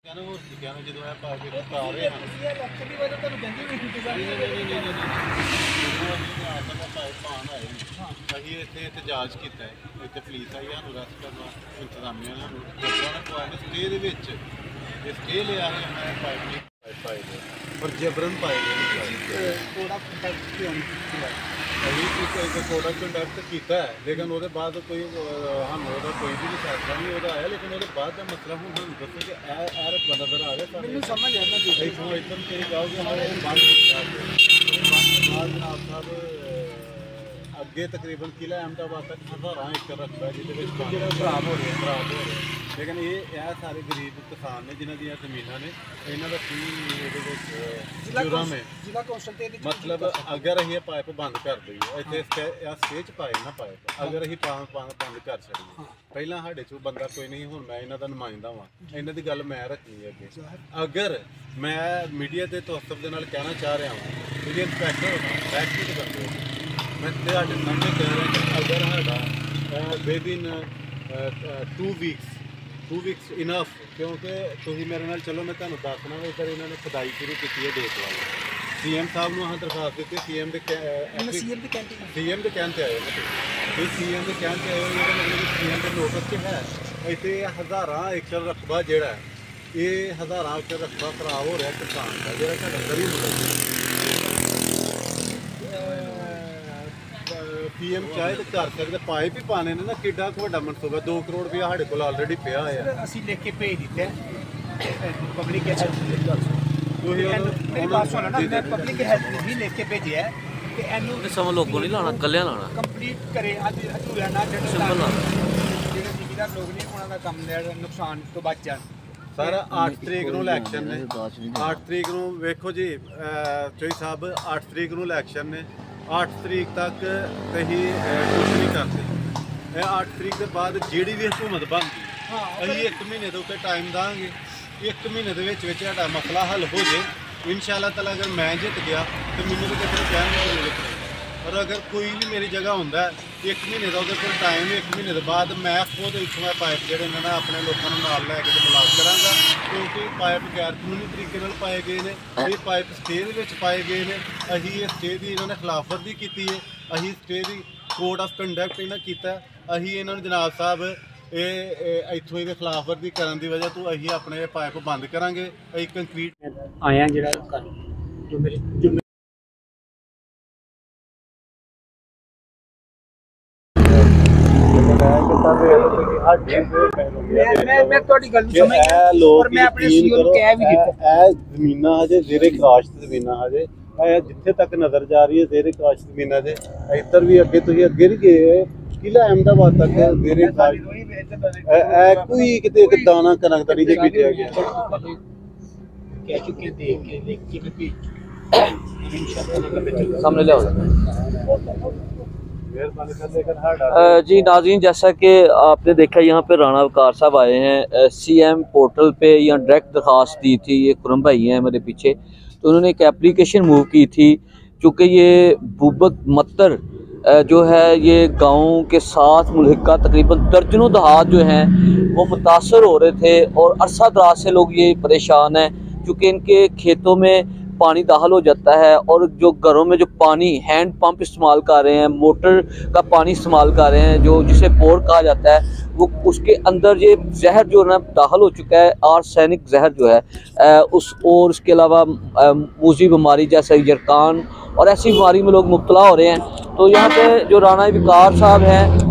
कहना और कहना जो है पाइप के तार रहे हैं ये इलेक्शन की वजह तो कहंदी भी इंतजाम नहीं पाइप पान आए ਅਸੀਂ ਇੱਥੇ ਇਤਜਾਜ ਕੀਤਾ ਹੈ ਇੱਥੇ ਪੁਲਿਸ ਆਈ ਸਾਨੂੰ ਰੈਸਟ ਕਰਨਾ ਇੰਤਜ਼ਾਮੀਆਂ ਨੂੰ ਜਬਰਨ ਪੁਆਇੰਟ ਸਟੇ ਦੇ ਵਿੱਚ ਇਹ ਸਟੇ ਲਿਆ ਹੈ ਮੈਂ ਪਾਈਪ ਪਾਈ ਪਰ ਜਬਰਨ ਪਾਏ ਗਏ ਥੋੜਾ ਕੰਟੈਕਟ ਕਿਉਂ ਕੀਤਾ ਅਸੀਂ ਥੋੜਾ ਕੰਟੈਕਟ ਕੀਤਾ ਹੈ ਲੇਕਿਨ ਉਹਦੇ ਬਾਅਦ ਕੋਈ ਸਾਨੂੰ ਉਹਦਾ ਕੋਈ ਵੀ ਫੈਸਲਾ ਨਹੀਂ ਉਹਦਾ ਆਇਆ ਲੇਕਿਨ ਉਹਦੇ ਬਾਅਦ ਦਾ ਮਸਲਾ ਹੁਣ ਤੁਹਾਨੂੰ ਦੱਸੋ ਕਿ ਇਹ ਰਕ ਨਜ਼ਰ ਆ ਗਿਆ ਮੈਨੂੰ ਸਮਝ ਆਇਆ ਮੈਂ ਦੇਖੋ ਇੱਕਦਮ ਤੇਰੀ ਕਹੋਗੇ ਹਮਾਰੇ ਬੰਦ ਕੀਤਾ ਜਨਾਬ ਸਾਹਿਬ ਅੱਗੇ ਤਕਰੀਬਨ ਕਿਲਾ ਅਹਿਮਦਾਬਾਦ ਤੱਕ ਹਜ਼ਾਰਾਂ ਏਕੜ ਰਕਬਾ ਜਿਹਦੇ ਵਿੱਚ ਖਰਾਬ ਹੋ ਰਿਹਾ ਲੇਕਿਨ ਇਹ ਸਾਰੇ ਗਰੀਬ ਕਿਸਾਨ ਨੇ ਜਿਨ੍ਹਾਂ ਦੀਆਂ ਜ਼ਮੀਨਾਂ ਨੇ ਇਹਨਾਂ ਦਾ ਕੀ ਇਹਦੇ ਵਿੱਚ ਜੁਰਮ ਹੈ ਮਤਲਬ ਅਗਰ ਅਸੀਂ ਇਹ ਪਾਈਪ ਬੰਦ ਕਰ ਦਈਏ ਇੱਥੇ ਸਟੇ 'ਚ ਪਾਏ ਨਾ ਪਾਈਪ ਅਗਰ ਅਸੀਂ ਬੰਦ ਕਰ ਛੱਡੀਏ ਪਹਿਲਾਂ ਸਾਡੇ 'ਚੋਂ ਬੰਦਾ ਕੋਈ ਨਹੀਂ ਹੁਣ ਮੈਂ ਇਹਨਾਂ ਦਾ ਨੁਮਾਇੰਦਾ ਵਾਂ ਇਹਨਾਂ ਦੀ ਗੱਲ ਮੈਂ ਰੱਖਣੀ ਹੈ ਅੱਗੇ ਅਗਰ ਮੈਂ ਮੀਡੀਆ ਦੇ ਤੌਸਫ ਦੇ ਨਾਲ ਕਹਿਣਾ ਚਾਹ ਰਿਹਾ ਹਾਂ ਕਿ ਇੰਸਪੈਕਟਰ ਫੈਕਟਰੀ ਕਰਦੇ मैं ਤੁਹਾਡੇ ਸਾਹਮਣੇ ਕਹਿ ਰਿਹਾ ਕਿ ਅਗਰ ਸਾਡਾ ਵਿਦਿਨ 2 ਵੀਕਸ ਇਨਫ ਕਿਉਂਕਿ ਤੁਸੀਂ ਮੇਰੇ ਨਾਲ ਚਲੋ ਮੈਂ ਤੁਹਾਨੂੰ ਦੱਸਣਾ ਵਾ ਇੱਧਰ ਇਹਨਾਂ ਨੇ ਖੁਦਾਈ ਸ਼ੁਰੂ ਕੀਤੀ ਹੈ ਦੇਖ ਵਾਲੀ ਸੀਐਮ ਸਾਹਿਬ ਨੂੰ ਹਾਂ ਦਰਖਾਸਤ ਦਿੱਤੀ ਸੀਐਮ ਦੇ ਕਹਿਣ ਤੇ ਆਏ ਇਹ ਸੀਐਮ ਦੇ ਕਹਿਣ ਤੇ ਆਏ ਇਹਦਾ ਮਤਲਬ ਸੀਐਮ ਦੇ ਨੋਟਿਸ 'ਚ ਹੈ ਇੱਥੇ ਹਜ਼ਾਰਾਂ ਏਕੜ ਰਕਬਾ ਜਿਹੜਾ ਇਹ ਹਜ਼ਾਰਾਂ ਏਕੜ ਰਕਬਾ ਖਰਾਬ ਹੋ ਰਿਹਾ ਕਿਸਾਨ ਦਾ ਜਿਹੜਾ ਸਾਡਾ ਗਰੀਬ ਮੁਲਕ पीएम चाहे तो कर सकते पाइप ही पाने ने ना किड्डा वड्डा मनसूबा 2 करोड़ रुपया साढ़े कोल ऑलरेडी पिया है ਅਸੀਂ ਲਿਖ ਕੇ ਭੇਜ ਦਿੱਤਾ ਪਬਲਿਕ ਹੈਲਥ ਮੇਰੀ ਬਾਤ ਸੁਣੋ ਨਾ ਮੈਂ ਪਬਲਿਕ ਹੈਲਥ ਨੂੰ ਵੀ ਲਿਖ ਕੇ ਭੇਜਿਆ ਕਿ ਇਹਨੂੰ ਸਮਾਂ ਲੋਗੋ ਨਹੀਂ ਲਾਣਾ ਕੱਲਿਆਂ ਲਾਣਾ ਕੰਪਲੀਟ ਕਰੇ ਅੱਜ ਅਧੂਰਾ ਨਾ ਜਿਹੜੇ ਜ਼ਿਮੀਦਾਰ ਲੋਕ ਨੇ ਉਹਨਾਂ ਦਾ ਕੰਮ ਲੈਣ ਨੁਕਸਾਨ ਤੋਂ ਬਚ ਜਾਣ ਸਰ 8 ਤਰੀਕ ਨੂੰ ਇਲੈਕਸ਼ਨ ਨੇ 8 ਤਰੀਕ ਨੂੰ ਵੇਖੋ ਜੀ ਚੋਈ ਸਾਹਿਬ 8 ਤਰੀਕ ਨੂੰ ਇਲੈਕਸ਼ਨ ਨੇ 8 ਤਰੀਕ ਤੱਕ ਕਹੀਂ ਕੁਛ ਨਹੀਂ ਕਰਦੇ 8 ਤਰੀਕ ਦੇ ਬਾਅਦ ਜਿਹੜੀ ਵੀ ਹਕੂਮਤ ਬਣਦੀ ਅਸੀਂ 1 ਮਹੀਨੇ ਦੇ ਉੱਤੇ ਟਾਈਮ ਦਾਂਗੇ 1 ਮਹੀਨੇ ਦੇ ਵਿੱਚ ਸਾਡਾ ਮਸਲਾ ਹੱਲ ਹੋ ਜੇ ਇਨਸ਼ਾਅੱਲਾ ਤਾਲਾ ਅਗਰ ਮੈਂ ਜਿੱਤ ਗਿਆ ਤਾਂ ਮੈਨੂੰ ਤਾਂ ਕਿਸੇ ਕਹਿਣ ਦੀ ਜ਼ਰੂਰਤ ਨਹੀਂ ਔਰ ਅਗਰ ਕੋਈ ਵੀ ਮੇਰੀ ਜਗ੍ਹਾ ਹੁੰਦਾ 1 ਮਹੀਨੇ ਦਾ ਉਹਦੇ ਕੋਲ ਟਾਈਮ 1 ਮਹੀਨੇ ਦੇ ਬਾਅਦ ਮੈਂ ਖੁਦ ਇੱਥੋਂ ਪਾਈਪ ਜਿਹੜੇ ਨੇ ਨਾ ਆਪਣੇ ਲੋਕਾਂ ਨੂੰ ਨਾਲ ਲੈ ਕੇ ਤੇ ਬਲਾਕ ਕਰਾਂਗਾ ਕਿਉਂਕਿ ਪਾਈਪ ਗੈਰ ਕਾਨੂੰਨੀ ਤਰੀਕੇ ਨਾਲ ਪਾਏ ਗਏ ਨੇ ਇਹ ਪਾਈਪ ਸਟੇ ਦੇ ਵਿੱਚ ਪਾਏ ਗਏ ਨੇ ਅਸੀਂ ਇਹ ਸਟੇ ਦੀ ਇਹਨਾਂ ਨੇ ਖਿਲਾਫਵਰਜੀ ਕੀਤੀ ਹੈ ਅਸੀਂ stay the code of conduct ਇਹਨਾਂ ਕੀਤਾ ਅਸੀਂ ਇਹਨਾਂ ਨੂੰ ਜਨਾਬ ਸਾਹਿਬ ਇਹ ਇੱਥੋਂ ਇਹਦੇ ਖਿਲਾਫਵਰਜੀ ਕਰਨ ਦੀ ਵਜ੍ਹਾ ਤੋਂ ਅਸੀਂ ਆਪਣੇ ਪਾਈਪ ਬੰਦ ਕਰਾਂਗੇ ਅਸੀਂ ਕੰਕਰੀਟ ਆਇਆ ਜਿਹੜਾ ਜੋ ਮੇਰੇ ਮੈਂ ਤੁਹਾਡੀ ਗੱਲ ਨੂੰ ਸਮਝ ਗਿਆ ਔਰ ਮੈਂ ਆਪਣੇ ਸੀਓ ਨੂੰ ਕਹਿ ਵੀ ਦਿੱਤਾ ਇਹ ਜ਼ਮੀਨਾਂ ਹਜੇ ਜ਼ੇਰੇ ਕਾਸ਼ਤ ਜ਼ਮੀਨਾਂ ਹਜੇ ਜਿੱਥੇ ਤੱਕ ਨਜ਼ਰ ਜਾ ਰਹੀ ਹੈ ਜ਼ੇਰੇ ਕਾਸ਼ਤ ਜ਼ਮੀਨਾਂ ਦੇ ਇੱਧਰ ਵੀ ਅੱਗੇ ਤੁਸੀਂ ਅੱਗੇ ਨਹੀਂ ਗਏ ਕਿਲਾ ਅਹਿਮਦਾਬਾਦ ਤੱਕ ਜ਼ੇਰੇ ਕਾਸ਼ਤ ਕੋਈ ਕਿਤੇ ਇੱਕ ਦਾਣਾ ਕਣਕ ਦਾ ਨਹੀਂ ਜੇ ਬੀਜਿਆ ਗਿਆ ਕਹਿ ਚੁੱਕੇ ਦੇਖ ਕੇ ਲਿਖ ਕੇ ਵੀ सामने ले जी नाज़रीन, जैसा कि आपने देखा यहाँ पे राणा वकार साहब आए हैं सीएम पोर्टल पे यहाँ डायरेक्ट दरख्वास्त दी थी। ये खुरम भाई हैं मेरे पीछे, तो उन्होंने एक एप्लीकेशन मूव की थी क्योंकि ये बुबक मत्तर जो है ये गाँव के साथ मुल्हिका तकरीबन दर्जनों दहात जो हैं वो मुतासर हो रहे थे और अरसा दराज से लोग ये परेशान हैं क्योंकि इनके खेतों में पानी दाखिल हो जाता है और जो घरों में जो पानी हैंड पंप इस्तेमाल कर रहे हैं, मोटर का पानी इस्तेमाल कर रहे हैं, जो जिसे बोर कहा जाता है, वो उसके अंदर ये जहर जो है ना दाखिल हो चुका है, आर्सेनिक जहर जो है उस और उसके अलावा मूजी बीमारी जैसे यरकान और ऐसी बीमारी में लोग मुब्तला हो रहे हैं। तो यहाँ पे जो राणा वकार साहब हैं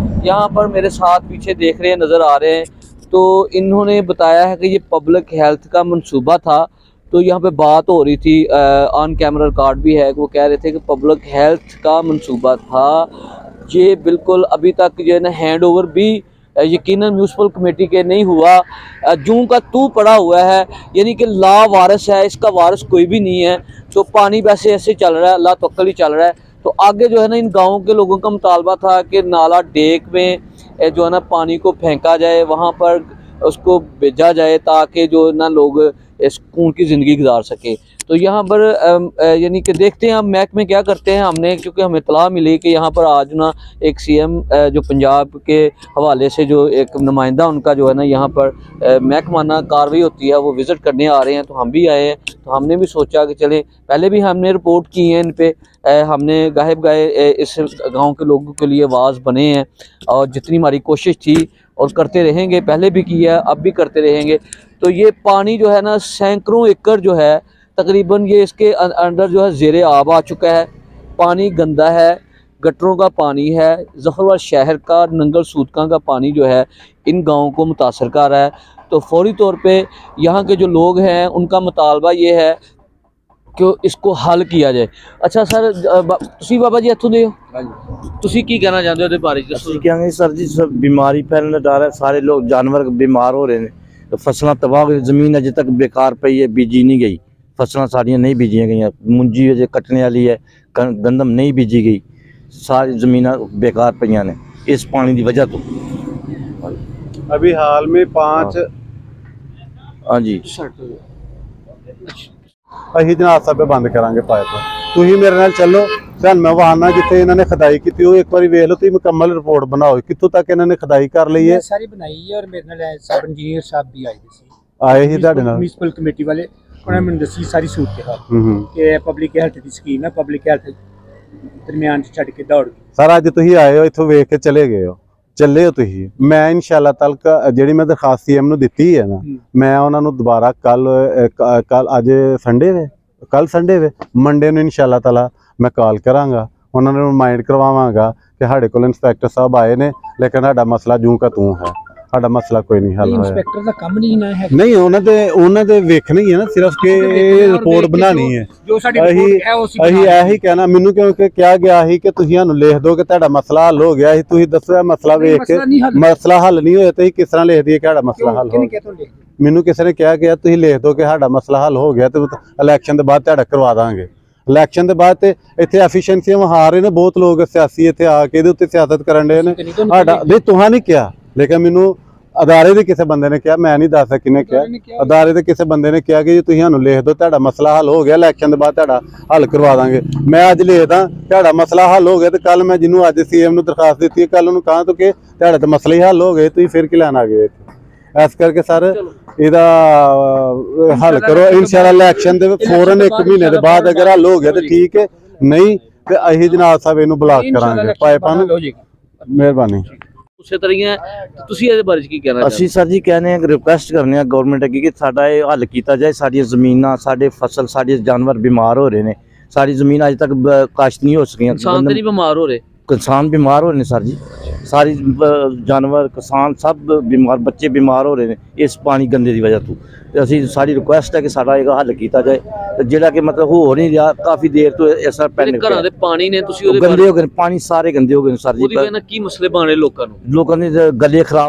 यहाँ पर मेरे साथ पीछे देख रहे हैं, नज़र आ रहे हैं, तो इन्होंने बताया है कि ये पब्लिक हेल्थ का मनसूबा था। तो यहाँ पे बात हो रही थी, ऑन कैमरा रिकॉर्ड भी है, कि वो कह रहे थे कि पब्लिक हेल्थ का मंसूबा था। ये बिल्कुल अभी तक जो है ना हैंड ओवर भी यकीनन म्यूनसिपल कमेटी के नहीं हुआ, जूं का तू पड़ा हुआ है, यानी कि ला वारिस है, इसका वारिस कोई भी नहीं है। तो पानी वैसे ऐसे चल रहा है, ला तवक्कल ही चल रहा है। तो आगे जो है ना इन गाँव के लोगों का मुतालबा था कि नाला डेक में जो है ना पानी को फेंका जाए, वहाँ पर उसको भेजा जाए ताकि जो ना लोग सुकून की ज़िंदगी गुजार सके। तो यहाँ पर यानी कि देखते हैं हम महकमे क्या करते हैं। हमने क्योंकि हमें इत्तला मिली कि यहाँ पर आज ना एक सीएम जो पंजाब के हवाले से जो एक नुमाइंदा उनका जो है ना यहाँ पर महकमाना कार्रवाई होती है वो विज़िट करने आ रहे हैं, तो हम भी आए हैं। तो हमने भी सोचा कि चले, पहले भी हमने रिपोर्ट की है इन पे, हमने गाहिब गाए इस गांव के लोगों के लिए आवाज़ बने हैं और जितनी हमारी कोशिश थी और करते रहेंगे, पहले भी किया अब भी करते रहेंगे। तो ये पानी जो है ना सैकड़ों एकड़ जो है तकरीबन ये इसके अंदर जो है ज़ेरे आब आ चुका है। पानी गंदा है, गटरों का पानी है, ज़फरवाल शहर का, नंगल सूदका का पानी जो है इन गाँवों को मुतासर कर रहा है। तो फौरी तौर पे यहाँ के जो लोग हैं उनका मुतालबा ये है कि इसको हल किया जाए। अच्छा सर, तुसी बाबा जी इत्थों दे हो, तुसी की कहना चाहते हो इहदे बारे च? ਅਸੀਂ ਕਹਾਂਗੇ ਸਰ ਜੀ ਸਭ ਬਿਮਾਰੀ ਫੈਲਣ ਦਾ ਡਰ ਹੈ, ਸਾਰੇ ਲੋਕ ਜਾਨਵਰ ਬਿਮਾਰ ਹੋ ਰਹੇ ਨੇ, ਫਸਲਾਂ ਤਬਾਹ ਹੋ ਗਈ, ਜ਼ਮੀਨ ਅਜੇ ਤੱਕ ਬੇਕਾਰ ਪਈ ਹੈ, ਬੀਜੀ ਨਹੀਂ ਗਈ, ਫਸਲਾਂ ਸਾਡੀਆਂ ਨਹੀਂ ਬੀਜੀਆਂ ਗਈਆਂ, ਮੁੰਜੀ ਅਜੇ ਕੱਟਣੇ ਵਾਲੀ ਹੈ, ਗੰਦਮ ਨਹੀਂ ਬੀਜੀ ਗਈ, ਸਾਰੀ ਜ਼ਮੀਨਾਂ ਬੇਕਾਰ ਪਈਆਂ ਨੇ ਇਸ ਪਾਣੀ ਦੀ ਵਜ੍ਹਾ ਤੋਂ। अभी हाल में 5 ਹਾਂਜੀ ਅਸੀਂ ਜਨਾਬ ਸਾਹਿਬੇ ਬੰਦ ਕਰਾਂਗੇ ਪਾਈਪ। ਤੁਸੀਂ ਮੇਰੇ ਨਾਲ ਚੱਲੋ, ਤੁਹਾਨੂੰ ਮੈਂ ਵਾਹਨਾ ਜਿੱਥੇ ਇਹਨਾਂ ਨੇ ਖਦਾਈ ਕੀਤੀ ਉਹ ਇੱਕ ਵਾਰੀ ਵੇਖ ਲਓ, ਤੁਸੀਂ ਮੁਕੰਮਲ ਰਿਪੋਰਟ ਬਣਾਓ ਕਿੱਥੋਂ ਤੱਕ ਇਹਨਾਂ ਨੇ ਖਦਾਈ ਕਰ ਲਈ ਹੈ। ਸਾਰੀ ਬਣਾਈ ਹੈ ਔਰ ਮੇਰੇ ਨਾਲ ਸਬ ਇੰਜੀਨੀਅਰ ਸਾਹਿਬ ਵੀ ਆਏ ਸੀ, ਆਏ ਸੀ ਤੁਹਾਡੇ ਨਾਲ ਮਿਊਨਿਸਪਲ ਕਮੇਟੀ ਵਾਲੇ, ਉਹਨਾਂ ਨੇ ਮੈਨੂੰ ਦੱਸੀ ਸਾਰੀ ਸੂਰਤ ਹਾਲ ਕਿ ਪਬਲਿਕ ਹੈਲਥ ਦੀ ਸਕੀਮ ਹੈ, ਪਬਲਿਕ ਹੈਲਥ ਦਰਮਿਆਨ ਚ ਛੱਡ ਕੇ ਦੌੜ ਗਈ। ਸਰ ਅੱਜ ਤੁਸੀਂ ਆਏ ਹੋ ਇੱਥੋਂ ਵੇਖ ਕੇ ਚਲੇ ਗਏ ਹੋ, ਚੱਲੇ ਹੋ ਤੁਸੀਂ। ਮੈਂ ਇਨਸ਼ਾਅੱਲਾ ਤਲਕ ਜਿਹੜੀ ਮੈਂ ਦਰਖਾਸਤ ਸੀਐਮ ਨੂੰ ਦਿੱਤੀ ਹੈ ਨਾ, ਮੈਂ ਉਹਨਾਂ ਨੂੰ ਦੁਬਾਰਾ ਕੱਲ ਅੱਜ ਸੰਡੇ ਵੇ, ਕੱਲ ਸੰਡੇ ਵੇ, ਮੰਡੇ ਨੂੰ ਇਨਸ਼ਾਅੱਲਾ ਤਾਲਾ ਮੈਂ ਕਾਲ ਕਰਾਂਗਾ, ਉਹਨਾਂ ਨੂੰ ਰਿਮਾਈਂਡ ਕਰਵਾਵਾਂਗਾ ਕਿ ਸਾਡੇ ਕੋਲ ਇੰਸਪੈਕਟਰ ਸਾਹਿਬ ਆਏ ਨੇ ਲੇਕਿਨ ਸਾਡਾ ਮਸਲਾ ਜੂੰ ਕਾ ਤੂੰ ਹੈ, ਸਾਡਾ ਮਸਲਾ ਕੋਈ ਨਹੀਂ ਹੱਲ ਹੋਇਆ। ਇੰਸਪੈਕਟਰ ਦਾ ਕੰਮ ਨਹੀਂ ਨਾ ਹੈ, ਨਹੀਂ ਉਹਨਾਂ ਦੇ ਵੇਖਣੀ ਹੈ ਨਾ ਸਿਰਫ ਕਿ ਰਿਪੋਰਟ ਬਣਾਉਣੀ ਹੈ। ਜੋ ਸਾਡੀ ਰਿਪੋਰਟ ਹੈ ਉਹ ਅਸੀਂ ਇਹੀ ਕਹਿਣਾ, ਮੈਨੂੰ ਕਿਉਂਕਿ ਕਿਹਾ ਗਿਆ ਸੀ ਕਿ ਤੁਸੀਂ ਸਾਨੂੰ ਲਿਖ ਦਿਓ ਕਿ ਤੁਹਾਡਾ ਮਸਲਾ ਹੱਲ ਹੋ ਗਿਆ ਸੀ, ਤੁਸੀਂ ਦੱਸੋ ਇਹ ਮਸਲਾ ਵੇਖ ਕੇ ਮਸਲਾ ਹੱਲ ਨਹੀਂ ਹੋਇਆ ਤੇ ਕਿਸ ਤਰ੍ਹਾਂ ਲਿਖ ਦਈਏ ਕਿ ਸਾਡਾ ਮਸਲਾ ਹੱਲ ਹੋ ਗਿਆ। ਮੈਨੂੰ ਕਿਸੇ ਨੇ ਕਿਹਾ ਕਿ ਤੁਸੀਂ ਲਿਖ ਦਿਓ ਕਿ ਸਾਡਾ ਮਸਲਾ ਹੱਲ ਹੋ ਗਿਆ ਤੇ ਇਲੈਕਸ਼ਨ ਦੇ ਬਾਅਦ ਤੁਹਾਡਾ ਕਰਵਾ ਦਾਂਗੇ। ਇਲੈਕਸ਼ਨ ਦੇ ਬਾਅਦ ਤੇ ਇੱਥੇ ਐਫੀਸ਼ੀਐਂਸੀਆਂ ਵਹਾ ਰਹੇ ਨੇ ਬਹੁਤ ਲੋਕ ਸਿਆਸੀ, ਇੱਥੇ ਆ ਕੇ ਇਹਦੇ ਉੱਤੇ ਸਿਆਸਤ ਕਰਨ ਦੇ ਨੇ। ਸਾਡਾ ਨਹੀਂ ਤੁਹਾਂ ਨਹੀਂ ਕਿਹਾ, ਲੇਕਿਨ ਮੈਨੂੰ ਅਦਾਰੇ ਦੇ ਕਿਸੇ ਬੰਦੇ ਨੇ ਕਿਹਾ, ਮੈਂ ਨਹੀਂ ਦੱਸ ਕਿਹਨੇ ਕਿਹਾ, ਅਦਾਰੇ ਦੇ ਕਿਸੇ ਬੰਦੇ ਨੇ ਕਿਹਾ ਕਿ ਜੀ ਤੁਸੀਂ ਸਾਨੂੰ ਲਿਖ ਦਿਓ ਤੁਹਾਡਾ ਮਸਲਾ ਹੱਲ ਹੋ ਗਿਆ, ਇਲੈਕਸ਼ਨ ਦੇ ਬਾਅਦ ਤੁਹਾਡਾ ਹੱਲ ਕਰਵਾ ਦਾਂਗੇ। ਮੈਂ ਅੱਜ ਲਿਖਦਾ ਤੁਹਾਡਾ ਮਸਲਾ ਹੱਲ ਹੋ ਗਿਆ ਤੇ ਕੱਲ ਮੈਂ ਜਿਹਨੂੰ ਅੱਜ ਸੀਐਮ ਨੂੰ ਦਰਖਾਸਤ ਦਿੱਤੀ ਹੈ ਕੱਲ ਉਹਨੂੰ ਕਹਾਂ ਤੋਂ ਕਿ ਤੁਹਾਡਾ ਤਾਂ ਮਸਲਾ ਹੀ ਹੱਲ ਹੋ ਗਏ, ਤੁਸੀਂ ਫਿਰ ਕੀ ਲੈਣ ਆ ਗਏ। ਇਸ ਕਰਕੇ ਸਰ ਇਹਦਾ ਹੱਲ ਕਰੋ ਇਨਸ਼ਾਅੱਲਾ। ਇਲੈਕਸ਼ਨ ਦੇ ਫੌਰਨ 1 ਮਹੀਨੇ ਦੇ ਬਾਅਦ ਅਗਰ ਹੱਲ ਹੋ ਗਿਆ ਤਾਂ ਠੀਕ ਹੈ, ਨਹੀਂ ਤੇ ਅਸੀਂ ਜਨਾਬ ਸਾਹਿਬ ਇਹਨੂੰ ਬਲਾਕ ਕਰਾਂਗੇ ਪਾਈਪਾਂ ਨੂੰ। ਮਿਹਰਬਾਨੀ। ਉਸੇ ਤਰ੍ਹਾਂ ਹੀ ਹੈ, ਤੁਸੀਂ ਇਹਦੇ ਬਾਰੇ ਕੀ ਕਹਿਣਾ? ਅਸੀਂ ਸਰ ਜੀ ਕਹਿੰਦੇ ਹਾਂ, ਰਿਕੁਐਸਟ ਕਰਨੇ ਆ ਗਵਰਨਮੈਂਟ ਅੱਗੇ ਕਿ ਸਾਡਾ ਇਹ ਹੱਲ ਕੀਤਾ ਜਾਏ, ਸਾਡੀਆਂ ਜ਼ਮੀਨਾਂ, ਸਾਡੇ ਫਸਲ, ਸਾਡੇ ਜਾਨਵਰ ਬਿਮਾਰ ਹੋ ਰਹੇ ਨੇ, ਸਾਡੀ ਜ਼ਮੀਨ ਅਜੇ ਤੱਕ ਕਾਸ਼ਤ ਨਹੀਂ ਹੋ ਸਕੀਆਂ। ਕਿਸਾਨ ਤੇ ਨਹੀਂ ਬਿਮਾਰ ਹੋ ਰਹੇ? ਕਿਸਾਨ ਬਿਮਾਰ ਹੋ ਰਹੇ ਨੇ ਸਰ ਜੀ, ਸਾਰੀ ਜਾਨਵਰ ਕਿਸਾਨ ਸਭ ਬਿਮਾਰ, ਬੱਚੇ ਬਿਮਾਰ ਹੋ ਰਹੇ ਨੇ ਇਸ ਪਾਣੀ ਗੰਦੇ ਦੀ ਵਜ੍ਹਾ ਤੋਂ। ਤੇ ਅਸੀਂ ਸਾਡੀ ਰਿਕੁਐਸਟ ਹੈ ਕਿ ਸਾਡਾ ਇਹ ਹੱਲ ਕੀਤਾ ਜਾਏ, ਜਿਹੜਾ ਕਿ ਮਤਲਬ ਹੋ ਨਹੀਂ ਰਿਹਾ ਕਾਫੀ ਦੇਰ ਤੋਂ ਐਸਾ ਪੈਨਿਕ ਘਰਾਂ ਦੇ ਪਾਣੀ ਨੇ ਤੁਸੀਂ ਉਹਦੇ ਗੰਦੇ ਹੋ ਗਏ, ਪਾਣੀ ਸਾਰੇ ਗੰਦੇ ਹੋ ਗਏ ਸਰ ਜੀ। ਉਹਦੀ ਵਜ੍ਹਾ ਨਾਲ ਕੀ ਮਸਲੇ ਬਣ ਰਹੇ ਲੋਕਾਂ ਨੂੰ? ਲੋਕਾਂ ਦੇ ਗਲੇ ਖਰਾਬ